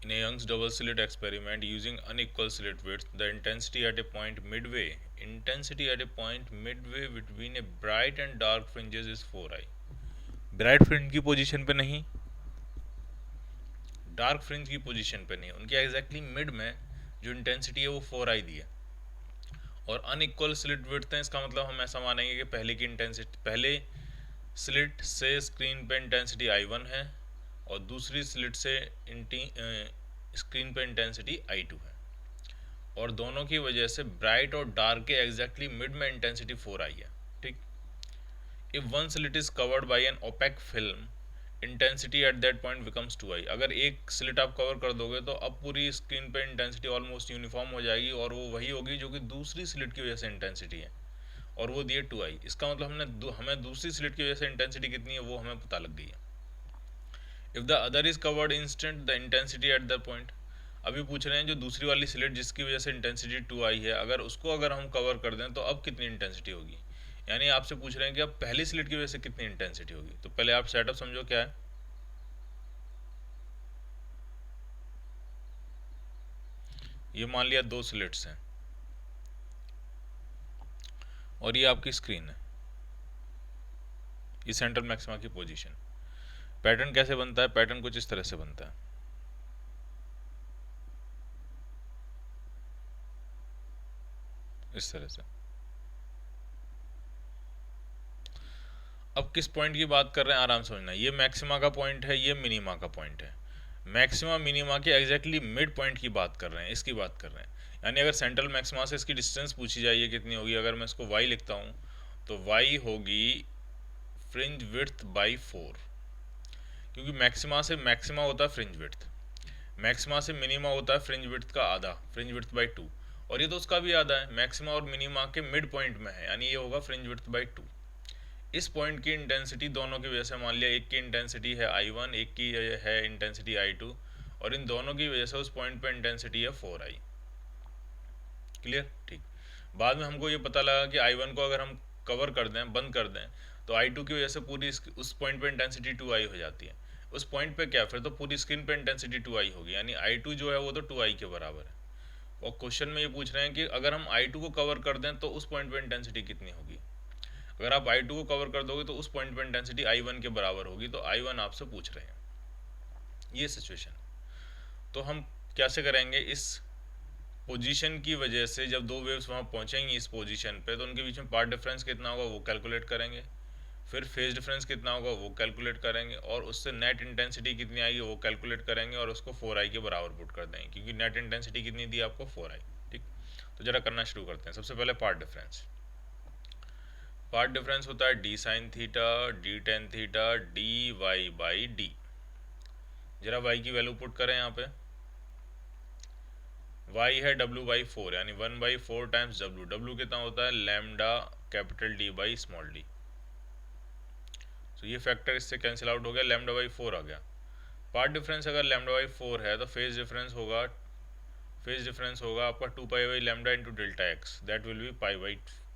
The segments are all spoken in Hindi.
In a Young's double slit experiment using unequal slit width, the intensity at a point midway between a bright and dark fringes is 4i. Bright fringe की पोजीशन पे नहीं, डार्क फ्रिंज की पोजीशन पे नहीं, उनके एग्जैक्टली मिड में जो इंटेंसिटी है वो 4i दी है। और अनइक्वल स्लिट विड्थ है, इसका मतलब हम ऐसा मानेंगे कि पहले की इंटेंसिटी, पहले स्लिट से स्क्रीन पे इंटेंसिटी i1 है और दूसरी स्लिट से स्क्रीन पे इंटेंसिटी i2 है, और दोनों की वजह से ब्राइट और डार्क के एग्जैक्टली मिड में इंटेंसिटी 4i है। ठीक। If one slit is covered by an opaque film, intensity at that point becomes 2i। अगर एक स्लिट आप कवर कर दोगे तो अब पूरी स्क्रीन पे इंटेंसिटी ऑलमोस्ट यूनिफॉर्म हो जाएगी और वो वही होगी जो कि दूसरी स्लिट की वजह से इंटेंसिटी है, और वो दिए 2i। इसका मतलब हमें दूसरी स्लिट की वजह से इंटेंसिटी कितनी है वो हमें पता लग गई है। If the other is covered instant the intensity at the point, अभी पूछ रहे हैं जो दूसरी वाली स्लिट जिसकी वजह से इंटेंसिटी 2i है, अगर हम कवर कर दें तो अब कितनी इंटेंसिटी होगी। यानी आपसे पूछ रहे हैं कि अब पहली स्लिट की वजह से कितनी इंटेंसिटी होगी। तो पहले आप सेटअप समझो क्या है। ये मान लिया 2 स्लिट्स हैं और ये आपकी स्क्रीन है, ये सेंट्रल मैक्सिमा की पोजीशन। पैटर्न कैसे बनता है? पैटर्न कुछ इस तरह से बनता है। इस तरह से। अब किस पॉइंट की बात कर रहे हैं आराम समझना। ये मैक्सिमा का पॉइंट है, ये मिनिमा का पॉइंट है। मैक्सिमा मिनिमा के एग्जैक्टली मिड पॉइंट की बात कर रहे हैं, इसकी बात कर रहे हैं। यानी अगर सेंट्रल मैक्सिमा से इसकी डिस्टेंस पूछी जाइए कितनी होगी, अगर मैं इसको y लिखता हूँ तो y होगी फ्रिंज विड्थ बाई 4, क्योंकि मैक्सिमा से मैक्सिमा होता है फ्रिंज विड्थ, मैक्सिमा से मिनिमा होता है फ्रिंज विड्थ का आधा, फ्रिंज विड्थ बाई 2, और ये तो उसका भी आधा है, मैक्सिमा और मिनिमा के मिड पॉइंट में है, यानी ये होगा फ्रिंज विड्थ बाई 2। इस पॉइंट की इंटेंसिटी दोनों की वजह से, मान लिया एक की इंटेंसिटी है i1, एक की है इंटेंसिटी i2, और इन दोनों की वजह से उस पॉइंट पे इंटेंसिटी है 4i। क्लियर? ठीक। बाद में हमको ये पता लगा कि i1 को अगर हम कवर कर दें, बंद कर दें, तो i2 की वजह से पूरी उस पॉइंट पे इंटेंसिटी 2i हो जाती है। उस पॉइंट पे क्या, फिर तो पूरी स्क्रीन पे इंटेंसिटी 2i होगी, यानी i2 जो है वो तो 2i के बराबर है। और क्वेश्चन में ये पूछ रहे हैं कि अगर हम i2 को कवर कर दें तो उस पॉइंट पे इंटेंसिटी कितनी होगी। अगर आप i2 को कवर कर दोगे तो उस पॉइंट पे इंटेंसिटी i1 के बराबर होगी, तो i1 आपसे पूछ रहे हैं, ये सिचुएशन। तो हम कैसे करेंगे, इस पोजीशन की वजह से जब दो वेव्स वहाँ पहुँचेंगी इस पोजीशन पे, तो उनके बीच में पाथ डिफरेंस कितना होगा वो कैलकुलेट करेंगे, फिर फेज डिफरेंस कितना होगा वो कैलकुलेट करेंगे, और उससे नेट इंटेंसिटी कितनी आएगी वो कैलकुलेट करेंगे, और उसको 4i के बराबर पुट कर देंगे, क्योंकि नेट इंटेंसिटी कितनी दी आपको 4i। ठीक। तो जरा करना शुरू करते हैं। सबसे पहले पाथ डिफरेंस। पाथ डिफरेंस होता है D sine theta, D tan theta, D Y by D. जरा y की वैल्यू पुट करें यहाँ पे। y है w/4, यानी 1/4 टाइम्स w। w कितना होता है? Lambda capital D by small d। तो ये फैक्टर इससे कैंसिल आउट हो गया, λ/4 आ गया। पार्ट डिफरेंस अगर λ/4 है तो फेज डिफरेंस होगा आपका 2π/λ into delta x, that will be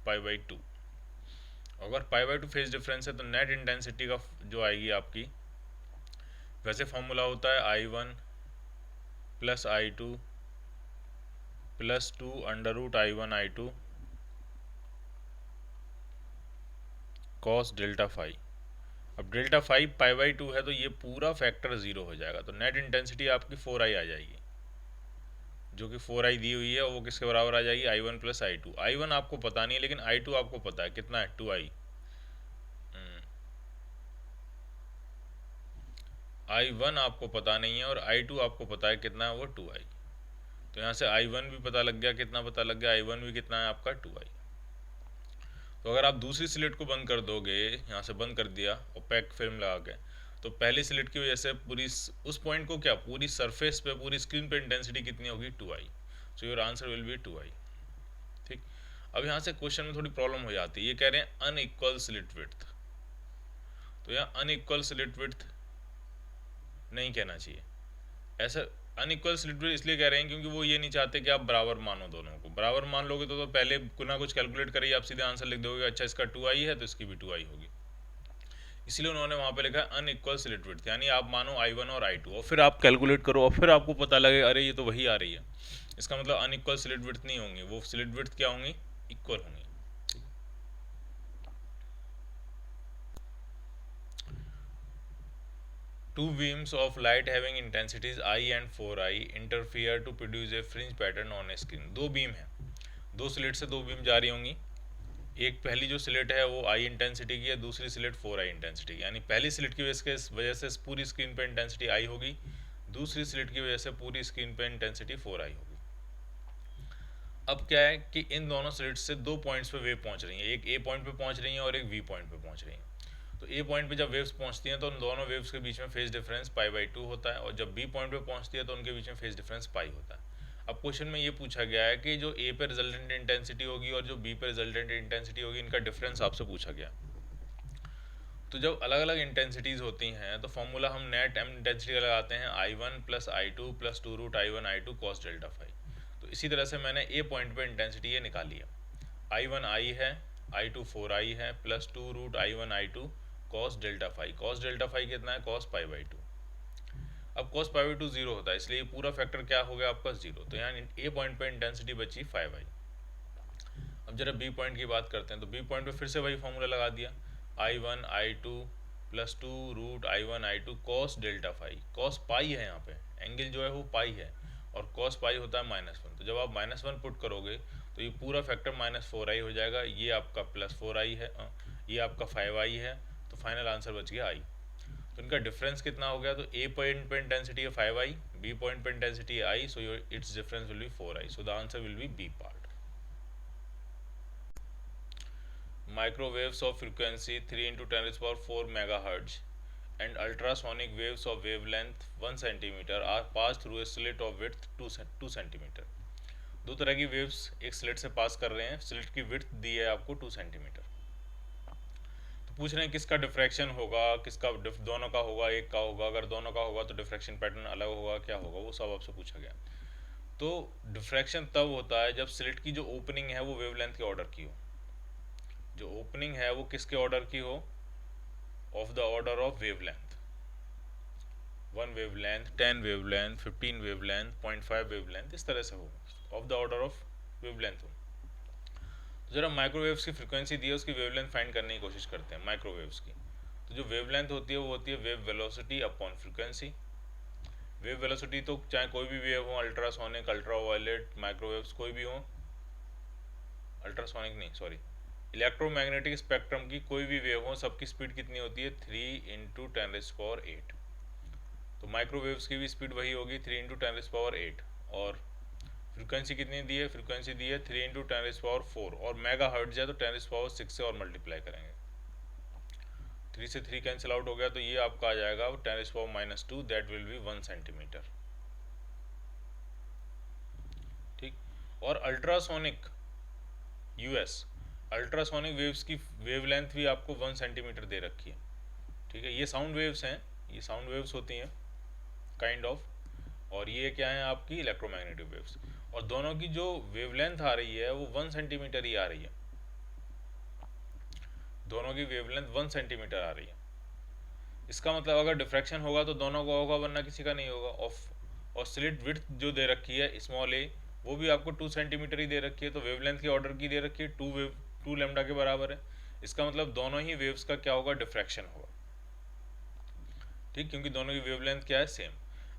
पाई/2। अगर पाई/2 फेज डिफरेंस है तो नेट इंटेंसिटी का जो आएगी आपकी, वैसे फॉर्मूला होता है i1 plus i2 plus 2 √i1 i2 cos delta phi. अब डेल्टा फाइव पाई/2 है तो ये पूरा फैक्टर 0 हो जाएगा, तो नेट इंटेंसिटी आपकी 4i आ जाएगी, जो कि 4i दी हुई है, वो किसके बराबर आ जाएगी? i1 plus i2। i1 आपको पता नहीं है, लेकिन i2 आपको पता है, कितना है? 2i। i1 आपको पता नहीं है और i2 आपको पता है कितना है, वो 2i। तो यहाँ से i1 भी पता लग गया, कितना पता लग गया? i1 भी कितना है आपका? 2i। तो अगर आप दूसरी स्लिट को बंद कर दोगे, यहाँ से बंद कर दिया ओपेक फिल्म लगा के, तो पहली स्लिट की वजह से पूरी उस पॉइंट को क्या, पूरी सरफेस पे, पूरी स्क्रीन पे इंटेंसिटी कितनी होगी? 2i। So your answer will B 2i। ठीक। अब यहाँ से क्वेश्चन में थोड़ी प्रॉब्लम हो जाती है, ये कह रहे हैं अनइक्वल स्लिट विड्थ। तो यहाँ अनइक्वल स्लिट विड्थ नहीं कहना चाहिए, ऐसा अनइक्वल स्लिट विड्थ इसलिए कह रहे हैं क्योंकि वो ये नहीं चाहते कि आप बराबर मानो दोनों को। बराबर मान लोगे तो पहले कुछ ना कुछ कैलकुलेट करिए, आप सीधे आंसर लिख दोगे, अच्छा इसका 2i है तो इसकी भी 2i होगी। इसलिए उन्होंने वहाँ पे लिखा है अनइक्वल स्लिट विड्थ, यानी आप मानो I1 और I2 और फिर आप कैलकुलेट करो और फिर आपको पता लगे अरे ये तो वही आ रही है, इसका मतलब अनइक्वल स्लिट विड्थ नहीं होंगी, वो स्लिट विड्थ क्या होंगी, इक्वल होंगी। Two beams of light having intensities I and 4I interfere to produce a fringe pattern on a screen। दो बीम है, दो स्लिट से दो बीम जा रही होंगी, एक पहली जो स्लिट है वो I इंटेंसिटी की है, दूसरी स्लिट 4I इंटेंसिटी की, यानी पहली स्लिट की वजह से पूरी स्क्रीन पे इंटेंसिटी I होगी, दूसरी स्लिट की वजह से पूरी स्क्रीन पे इंटेंसिटी 4I होगी। अब क्या है कि इन दोनों स्लिट्स से दो पॉइंट्स पे वेव पहुंच रही है, एक ए पॉइंट पे पहुंच रही है और एक बी पॉइंट पे पहुंच रही है। तो ए पॉइंट पे जब वेव्स पहुंचती हैं तो उन दोनों वेव्स के बीच में फेज डिफरेंस π/2 होता है, और जब बी पॉइंट पे पहुंचती है तो उनके बीच में फेज डिफरेंस पाई होता है। अब क्वेश्चन में ये पूछा गया है कि जो ए पे रिजल्टेंट इंटेंसिटी होगी और जो बी पे रिजल्टेंट इंटेंसिटी होगी, इनका डिफरेंस आपसे पूछा गया। तो जब अलग अलग इंटेंसिटीज़ होती हैं तो फॉर्मूला हम नेट एम इंटेंसिटी का लगाते हैं I1 + I2 + 2√I1 I2 cos delta phi. तो इसी तरह से मैंने ए पॉइंट पे इंटेंसिटी ये निकाली है, I1 I है, I2 4I है, plus 2√I1 I2 cos delta phi. cos delta phi कितना है, cos π/2। अब cos π/2 जीरो होता है, इसलिए पूरा फैक्टर क्या हो गया आपका जीरो, तो यहाँ ए पॉइंट पे इंटेंसिटी बची 5I। अब जरा बी पॉइंट की बात करते हैं, तो बी पॉइंट पे फिर से वही फॉर्मूला लगा दिया, I1 I2 + 2√I1 I2 cos delta phi. cos pi है, यहाँ पे एंगल जो है वो पाई है और cos पाई होता है -1। तो जब आप -1 पुट करोगे तो ये पूरा फैक्टर -4I हो जाएगा, ये आपका +4I है, ये आपका 5I है, तो फाइनल आंसर बच गया I। तो इनका डिफरेंस कितना हो गया, तो ए पॉइंट पे इंटेंसिटी है 5I, बी पॉइंट पे इंटेंसिटी है I, so it's difference will be 4I, so the answer will be B part. Microwaves of frequency 3 × 10⁴ MHz and ultrasonic waves of wavelength 1 cm are passed through a slit of width 2 cm। दो तरह की वेव्स एक स्लिट से पास कर रहे हैं, स्लिट की विड्थ दी है आपको 2 सेंटीमीटर। तो पूछ रहे हैं किसका डिफ्रैक्शन होगा, किसका दोनों का होगा, एक का होगा, अगर दोनों का होगा तो डिफ्रैक्शन पैटर्न अलग होगा, क्या होगा, वो सब आपसे पूछा गया। तो डिफ्रैक्शन तब होता है जब स्लिट की जो ओपनिंग है वो वेवलेंथ के ऑर्डर की हो, जो ओपनिंग है वो किसके ऑर्डर की हो, of the order of wavelength, 1 wavelength, 10 wavelength, 15 wavelength, 0.5 wavelength, इस तरह से हो, of the order of wavelength हो। तो जरा माइक्रोवेव्स की फ्रीक्वेंसी दी है, उसकी वेवलेंथ फाइंड करने की कोशिश करते हैं माइक्रोवेव्स की। तो जो वेवलेंथ होती है वो होती है wave velocity upon frequency. Wave velocity तो चाहे कोई भी वेव हो, अल्ट्रासोनिक, अल्ट्रावायलेट, माइक्रोवेव्स कोई भी हो, अल्ट्रासोनिक नहीं सॉरी, इलेक्ट्रोमैग्नेटिक स्पेक्ट्रम की कोई भी वेव हो, सबकी स्पीड कितनी होती है, 3 × 10⁸। तो माइक्रोवेव्स की भी स्पीड वही होगी, 3 × 10⁸। और फ्रीक्वेंसी कितनी दी है, फ्रीक्वेंसी दी है 3 × 10⁴, और मेगा हर्ट्ज है तो 10⁶ से और मल्टीप्लाई करेंगे, 3 से 3 कैंसिल आउट हो गया, तो ये आपका आ जाएगा 10⁻⁻², दैट विल बी 1 सेंटीमीटर। ठीक। और अल्ट्रासोनिक यूएस, अल्ट्रासोनिक वेव्स की वेवलेंथ भी आपको 1 सेंटीमीटर दे रखी है। ठीक है, ये साउंड वेव्स हैं, ये साउंड वेव्स होती हैं काइंड ऑफ, और ये क्या है आपकी इलेक्ट्रोमैग्नेटिक वेव्स, और दोनों की जो वेवलेंथ आ रही है वो 1 सेंटीमीटर ही आ रही है, दोनों की वेवलेंथ 1 सेंटीमीटर आ रही है। इसका मतलब अगर डिफ्रैक्शन होगा तो दोनों का होगा, वरना किसी का नहीं होगा। ऑफ और स्लिट विड्थ जो दे रखी है स्मॉल ए, वो भी आपको 2 सेंटीमीटर ही दे रखी है, तो वेवलेंथ के ऑर्डर की दे रखी है, 2 लैम्डा के बराबर है। इसका मतलब दोनों ही वेव्स का क्या होगा, डिफ्रैक्शन होगा। ठीक, क्योंकि दोनों की वेवलेंथ क्या है, सेम।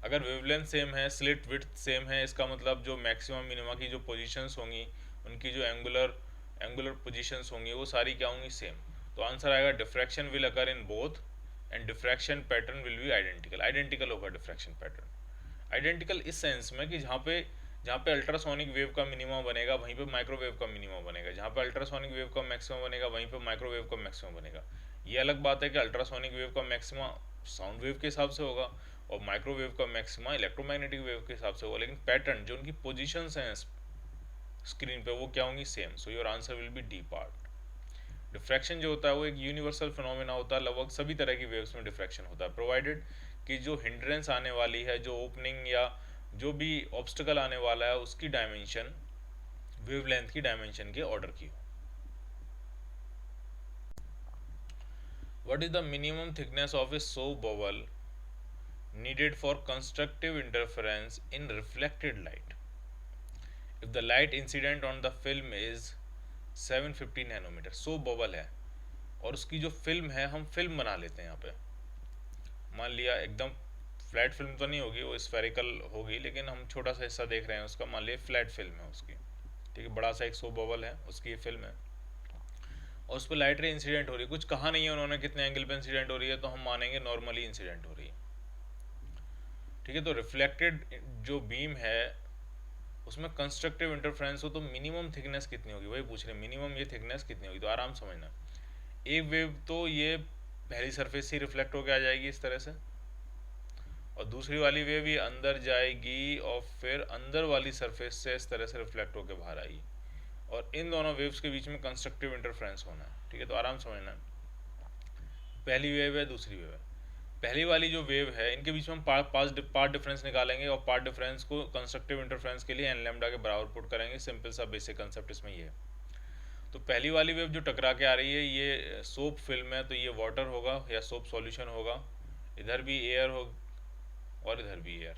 अगर वेवलेंथ सेम है, स्लिट विड्थ सेम है, इसका मतलब जो मैक्सिमम मिनिमा की जो पोजीशंस होंगी, उनकी जो एंगुलर पोजीशंस होंगी, वो सारी क्या होंगी, सेम। तो आंसर आएगा diffraction will occur in both and diffraction pattern will be identical. Identical होगा डिफ्रैक्शन पैटर्न, आइडेंटिकल इस सेंस में कि जहाँ पे अल्ट्रासोनिक वेव का मिनिमम बनेगा वहीं पे माइक्रोवेव का मिनिमम बनेगा, जहाँ पे अल्ट्रासोनिक वेव का मैक्सिमम बनेगा वहीं पे माइक्रोवेव का मैक्सिमम बनेगा। ये अलग बात है कि अल्ट्रासोनिक वेव का मैक्सिमम साउंड वेव के हिसाब से होगा और माइक्रोवेव का मैक्सिमा इलेक्ट्रोमैग्नेटिक वेव के हिसाब से होगा, लेकिन पैटर्न जो उनकी पोजीशंस हैं स्क्रीन पे वो क्या होंगी, same. So your answer will B D part. Diffraction जो होता है वो एक यूनिवर्सल फिनोमेना होता है, लगभग सभी तरह की वेव्स में डिफ्रैक्शन होता है, प्रोवाइडेड कि जो हिंड्रेंस आने वाली है, जो ओपनिंग या जो भी ऑब्स्टिकल आने वाला है, उसकी डायमेंशन वेवलेंथ की डायमेंशन के ऑर्डर की हो। What is the minimum thickness of a soap bubble needed for constructive interference in reflected light? If the light incident on the film is 750 nanometre, soap bubble है और उसकी जो फिल्म है, हम फिल्म बना लेते हैं यहाँ पे, मान लिया एकदम फ्लैट फिल्म तो नहीं होगी, वो स्फेरिकल होगी, लेकिन हम छोटा सा हिस्सा देख रहे हैं उसका, मान लिया फ्लैट फिल्म है उसकी, ठीक है, बड़ा सा एक सोप बबल है, उसकी ये फिल्म है और उस पर लाइट रे इंसिडेंट हो रही है, कुछ कहा नहीं है उन्होंने कितने एंगल पे इंसिडेंट हो रही है, तो हम मानेंगे नॉर्मली इंसिडेंट हो रही है, ठीक है। तो रिफ्लेक्टेड जो बीम है उसमें कंस्ट्रक्टिव इंटरफ्रेंस हो तो मिनिमम थिकनेस कितनी होगी, वही पूछ रहे हैं, मिनिमम ये थिकनेस कितनी होगी। तो आराम समझना, एक वेव तो ये पहली सरफेस से ही रिफ्लेक्ट होकर आ जाएगी इस तरह से, और दूसरी वाली वेव ये अंदर जाएगी और फिर अंदर वाली सरफेस से इस तरह से रिफ्लेक्ट होकर बाहर आएगी, और इन दोनों वेव्स के बीच में कंस्ट्रक्टिव इंटरफ्रेंस होना है, ठीक है। तो आराम समझना, पहली वेव है, दूसरी वेव है, पहली वाली जो वेव है इनके बीच में हम पार्ट डिफरेंस निकालेंगे और पार्ट डिफरेंस को कंस्ट्रक्टिव इंटरफ्रेंस के लिए एन लैम्डा के बराबर पुट करेंगे, सिंपल सा बेसिक कंसेप्ट इसमें ये है। तो पहली वाली वेव जो टकरा के आ रही है ये सोप फिल्म है, तो ये वाटर होगा या सोप सॉल्यूशन होगा, इधर भी एयर हो और इधर भी एयर,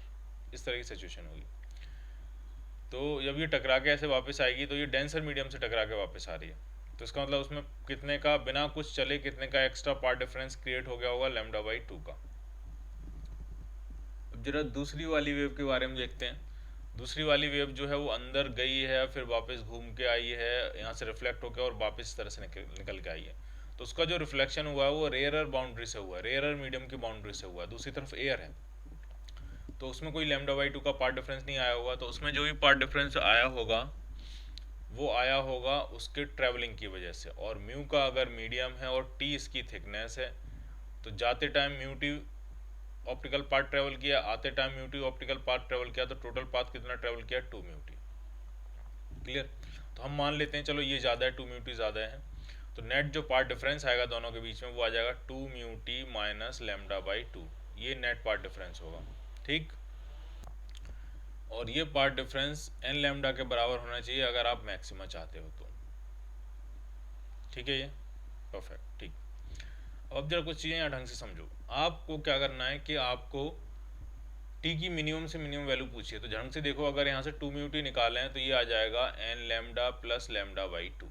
इस तरह की सिचुएशन होगी। तो जब ये टकरा के ऐसे वापस आएगी तो ये डेंसर मीडियम से टकरा के वापस आ रही है, तो इसका मतलब उसमें कितने का बिना कुछ चले कितने का एक्स्ट्रा पार्ट डिफरेंस क्रिएट हो गया होगा, λ/2 का। अब जरा दूसरी वाली वेव के बारे में देखते हैं। दूसरी वाली वेव जो है वो अंदर गई है, फिर वापस घूम के आई है, यहाँ से रिफ्लेक्ट होकर और वापस इस तरह से निकल के आई है। तो उसका जो रिफ्लेक्शन हुआ है वो रेयरर बाउंड्री से हुआ है, रेयरर मीडियम की बाउंड्री से हुआ है, दूसरी तरफ एयर है, तो उसमें कोई λ/2 का पार्ट डिफरेंस नहीं आया होगा। तो उसमें जो भी पार्ट डिफरेंस आया होगा वो आया होगा उसके ट्रैवलिंग की वजह से, और म्यू का अगर मीडियम है और टी इसकी थिकनेस है, तो जाते time mu T optical path travel किया, आते time mu T optical path travel किया, तो टोटल पाथ कितना ट्रेवल किया, 2 म्यू टी। क्लियर। तो हम मान लेते हैं चलो ये ज़्यादा है, 2 म्यू टी ज़्यादा है, तो नेट जो पार्ट डिफरेंस आएगा दोनों के बीच में वो आ जाएगा 2 म्यू टी माइनस λ/2, ये नेट पार्ट डिफरेंस होगा, ठीक। और ये पार्ट डिफरेंस एन लैम्डा के बराबर होना चाहिए अगर आप मैक्सिमा चाहते हो तो, ठीक है, ये परफेक्ट, ठीक। अब जरा कुछ चीज़ें यहाँ ढंग से समझो, आपको क्या करना है कि आपको टी की मिनिमम से मिनिमम वैल्यू पूछिए, तो ढंग से देखो, अगर यहाँ से 2 म्यू टी निकालें हैं तो ये आ जाएगा एन लैम्डा प्लस λ/2।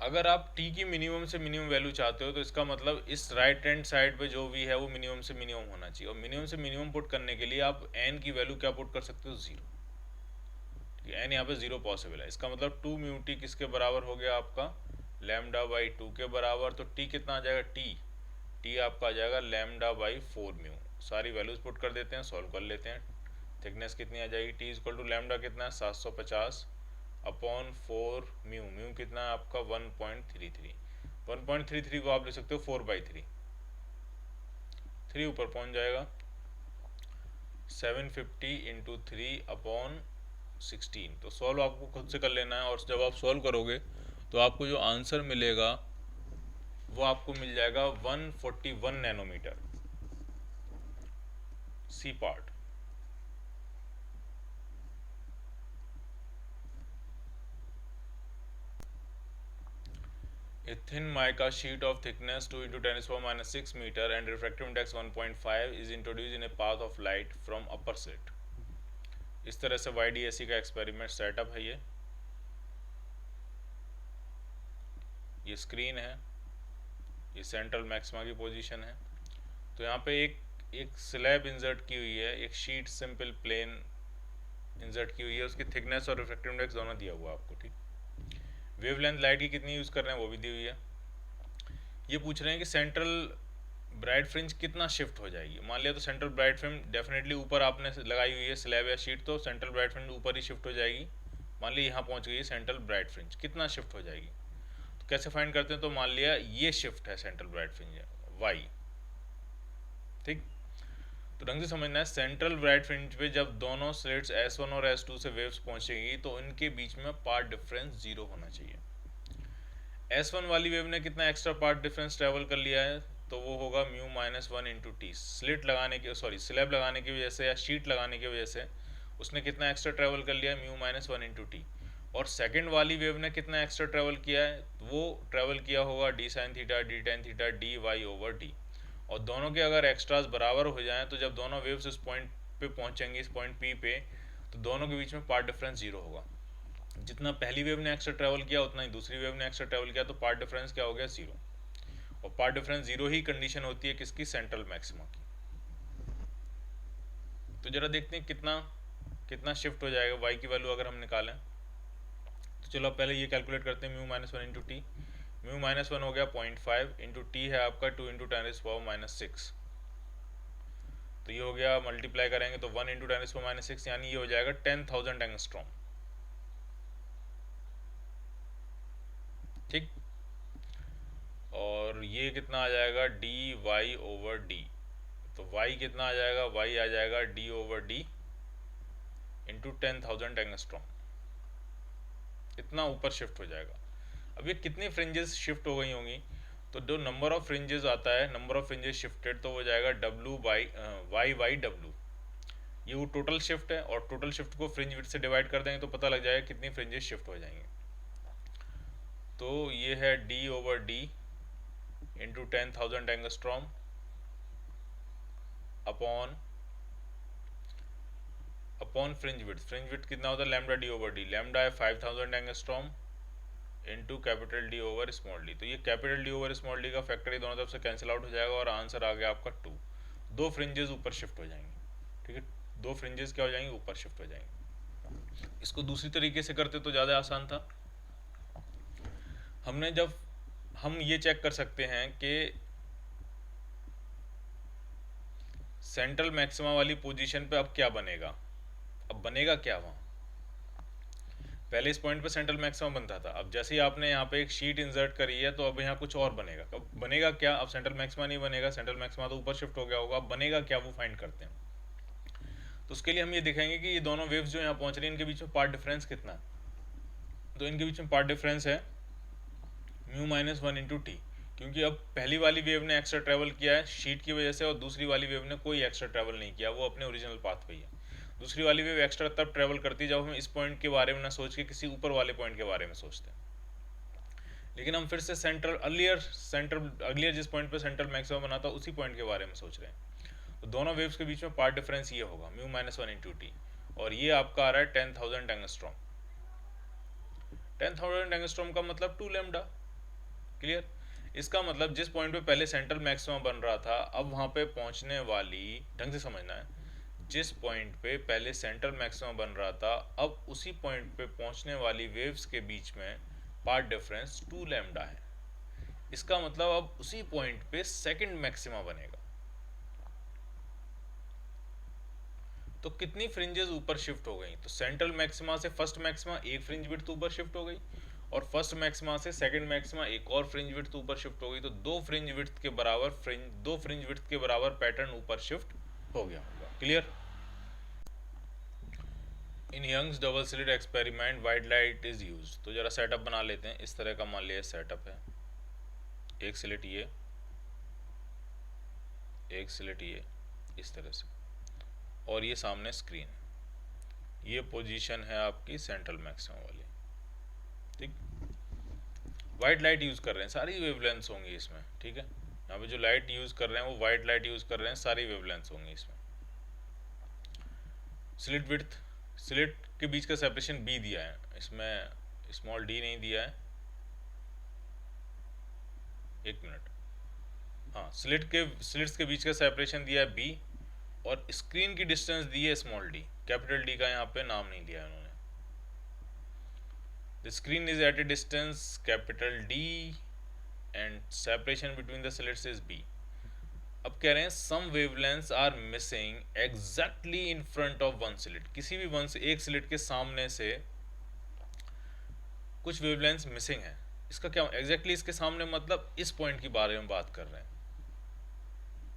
अगर आप टी की मिनिमम से मिनिमम वैल्यू चाहते हो तो इसका मतलब इस राइट हैंड साइड पे जो भी है वो मिनिमम से मिनिमम होना चाहिए, और मिनिमम से मिनिमम पुट करने के लिए आप एन की वैल्यू क्या पुट कर सकते हो, 0, ठीक है, एन यहाँ पे 0 पॉसिबल है। इसका मतलब 2 म्यू टी किसके बराबर हो गया आपका, λ/2 के बराबर, तो टी कितना आ जाएगा, टी आपका आ जाएगा λ/4 म्यू। सारी वैल्यूज पुट कर देते हैं, सॉल्व कर लेते हैं, थिकनेस कितनी आ जाएगी, टी इक्वल टू लैम्डा कितना है 750 अपॉन 4 म्यू, म्यू कितना है आपका 1.33, 1.33 को आप लिख सकते हो 4/3, 3 ऊपर पहुंच जाएगा, 750 इंटू 3 अपॉन 16। तो सॉल्व आपको खुद से कर लेना है, और जब आप सॉल्व करोगे तो आपको जो आंसर मिलेगा वो आपको मिल जाएगा 141 nanometre, C part. A thin mica sheet of thickness 2 into 10⁻⁻6 meter and refractive index 1.5 is introduced in a path of light from upper slit। इस तरह से YDAC का एक्सपेरिमेंट सेटअप है, ये स्क्रीन है, ये सेंट्रल मैक्सिमा की पोजीशन है। तो यहाँ पे एक स्लैब इंसर्ट की हुई है, एक शीट सिंपल प्लेन इंसर्ट की हुई है, उसकी थिकनेस और रिफ्रैक्टिव इंडेक्स दोनों दिया हुआ है आपको, ठीक। वेवलेंथ लाइट की कितनी यूज़ कर रहे हैं वो भी दी हुई है। ये पूछ रहे हैं कि सेंट्रल ब्राइट फ्रिंज कितना शिफ्ट हो जाएगी। मान लिया तो सेंट्रल ब्राइट फ्रिंज डेफिनेटली ऊपर आपने लगाई हुई है स्लैब या शीट, तो सेंट्रल ब्राइट फ्रिंज ऊपर ही शिफ्ट हो जाएगी। मान लिया यहाँ पहुँच गई है सेंट्रल ब्राइट फ्रिंज, कितना शिफ्ट हो जाएगी, तो कैसे फाइंड करते हैं, तो मान लिया ये शिफ्ट है सेंट्रल ब्राइट फ्रिंज वाई, ठीक। तो ढंग से समझना है, सेंट्रल ब्राइट फ्रिंज पे जब दोनों स्लिट्स S1 और S2 से वेव्स पहुंचेगी तो उनके बीच में पार्ट डिफरेंस 0 होना चाहिए। S1 वाली वेव ने कितना एक्स्ट्रा पार्ट डिफरेंस ट्रेवल कर लिया है, तो वो होगा mu minus 1 into T. Slit लगाने की स्लैब लगाने की वजह से या शीट लगाने की वजह से उसने कितना एक्स्ट्रा ट्रेवल कर लिया, म्यू माइनस 1 इंटू टी। और सेकंड वाली वेव ने कितना एक्स्ट्रा ट्रेवल किया है, वो ट्रेवल किया होगा D sine theta D tan theta D Y over D. और दोनों के अगर एक्स्ट्रास बराबर हो जाएं तो जब दोनों वेव्स इस पॉइंट पे पहुंचेंगी, इस पॉइंट पी पे, तो दोनों के बीच में पार्ट डिफरेंस जीरो होगा। जितना पहली वेव ने एक्स्ट्रा ट्रेवल किया उतना ही दूसरी वेव ने एक्स्ट्रा ट्रेवल किया, तो पार्ट डिफरेंस क्या हो गया, जीरो। और पार्ट डिफरेंस जीरो ही कंडीशन होती है किसकी, सेंट्रल मैक्सिमा की। तो जरा देखते हैं कितना कितना शिफ्ट हो जाएगा y की वैल्यू अगर हम निकालें। तो चलो पहले ये कैलकुलेट करते हैं, mu minus one into T. Mu minus one हो गया 0.5 इंटू टी है आपका 2 into ten is power minus 6। तो ये हो गया, मल्टीप्लाई करेंगे तो 1 into ten is power minus 6, यानी ये हो जाएगा 10,000 एंगस्ट्रॉम। ठीक। और ये कितना आ जाएगा, डी वाई ओवर डी। तो y कितना आ जाएगा, y आ जाएगा d over D into 10,000 angstrom. इतना ऊपर शिफ्ट हो जाएगा। अब ये कितनी फ्रिंजेस शिफ्ट हो गई होंगी, तो जो नंबर ऑफ फ्रिंजेस आता है, नंबर ऑफ फ्रिंजेस शिफ्टेड, तो वो जाएगा w by Y by W. ये वो टोटल शिफ्ट है, और टोटल शिफ्ट को फ्रिंज विड्थ से डिवाइड कर देंगे तो पता लग जाएगा कितनी फ्रिंजेस शिफ्ट हो जाएंगी। तो ये है d over D into 10,000 angstrom upon fringe width. Fringe width कितना होता है, lambda D over D. Lambda है 5,000 angstrom into capital D over small D. तो ये capital D over small D का फैक्टर ही दोनों तरफ से कैंसिल आउट हो जाएगा और आंसर आ गया आपका 2। दो फ्रिंजेस ऊपर शिफ्ट हो जाएंगे। ठीक है, दो फ्रिंजेस क्या हो जाएंगे, ऊपर शिफ्ट हो जाएंगे। इसको दूसरी तरीके से करते तो ज़्यादा आसान था। हमने जब हम ये चेक कर सकते हैं कि सेंट्रल मैक्सिमा वाली पोजीशन पे अब क्या बनेगा। अब बनेगा क्या वहाँ, पहले इस पॉइंट पे सेंट्रल मैक्सिमा बनता था, अब जैसे ही आपने यहाँ पे एक शीट इंसर्ट करी है तो अब यहाँ कुछ और बनेगा। अब बनेगा क्या, अब सेंट्रल मैक्सिमा नहीं बनेगा, सेंट्रल मैक्सिमा तो ऊपर शिफ्ट हो गया होगा। अब बनेगा क्या, वो फाइंड करते हैं। तो उसके लिए हम ये दिखाएंगे कि ये दोनों वेव्स जो यहाँ पहुँच रही हैं इनके बीच में पार्ट डिफरेंस कितना है। तो इनके बीच में पार्ट डिफरेंस है mu minus one into T, क्योंकि अब पहली वाली वेव ने एक्स्ट्रा ट्रेवल किया है शीट की वजह से, और दूसरी वाली वेव ने कोई एक्स्ट्रा ट्रेवल नहीं किया, वो अपने ओरिजिनल पाथ पे ही है। दूसरी वाली वेव एक्स्ट्रा तब ट्रेवल करती है जब हम इस पॉइंट के बारे में ना सोच के किसी ऊपर वाले पॉइंट के बारे में सोचते हैं। लेकिन हम फिर से अगलियर जिस पॉइंट पे सेंट्रल मैक्सिमम बना था उसी पॉइंट के बारे में सोच रहे हैं। तो दोनों वेव्स के बीच में पार्ट डिफरेंस ये होगा mu minus one into T, और ये आपका आ रहा है 10,000 एंगस्ट्रॉम। 10,000 एंगस्ट्रॉम का मतलब 2 लैम्डा। क्लियर। इसका मतलब जिस पॉइंट पे पहले सेंट्रल मैक्सिमा बन रहा था, अब वहाँ पे पहुँचने वाली, ढंग से समझना है, जिस पॉइंट पे पहले सेंट्रल मैक्सिमा बन रहा था, अब उसी पॉइंट पे पहुँचने वाली वेव्स के बीच में पार्ट डिफरेंस 2 लैम्डा है। इसका मतलब अब उसी पॉइंट पे सेकंड मैक्सिमा बनेगा। तो कितनी फ्रिंजेस ऊपर शिफ्ट हो गई, तो सेंट्रल मैक्सिमा से फर्स्ट मैक्सिमा एक फ्रिंज विड्थ ऊपर शिफ्ट हो गई, और फर्स्ट मैक्सिमा से सेकंड मैक्सिमा एक और फ्रिंज विड्थ ऊपर शिफ्ट हो गई। तो दो फ्रिंज विड्थ के बराबर पैटर्न ऊपर शिफ्ट हो गया होगा। Clear. In Young's double slit experiment white light is used. तो जरा सेटअप बना लेते हैं। इस तरह का मान लिया सेटअप है, एक स्लिट ये, एक स्लिट ये, इस तरह से, और ये सामने स्क्रीन। ये पोजीशन है आपकी सेंट्रल मैक्सिमा वाली। ठीक, वाइट लाइट यूज़ कर रहे हैं, सारी वेवलेंथ्स होंगी इसमें। ठीक है, यहाँ पे जो लाइट यूज़ कर रहे हैं वो वाइट लाइट यूज़ कर रहे हैं, सारी वेवलेंथ्स होंगी इसमें। स्लिट विड्थ, स्लिट के बीच का सेपरेशन b दिया है, इसमें स्मॉल d नहीं दिया है। एक मिनट, हाँ, स्लिट्स के बीच का सेपरेशन दिया है b, और स्क्रीन की डिस्टेंस दी है स्मॉल d। कैपिटल D का यहाँ पे नाम नहीं लिया है उन्होंने। The screen is at a distance capital D and separation between the slits is B. अब कह रहे हैं some wavelengths are missing exactly in front of one slit. किसी भी एक स्लिट के सामने से कुछ wavelengths missing है। इसका क्या exactly इसके सामने मतलब इस पॉइंट के बारे में बात कर रहे हैं,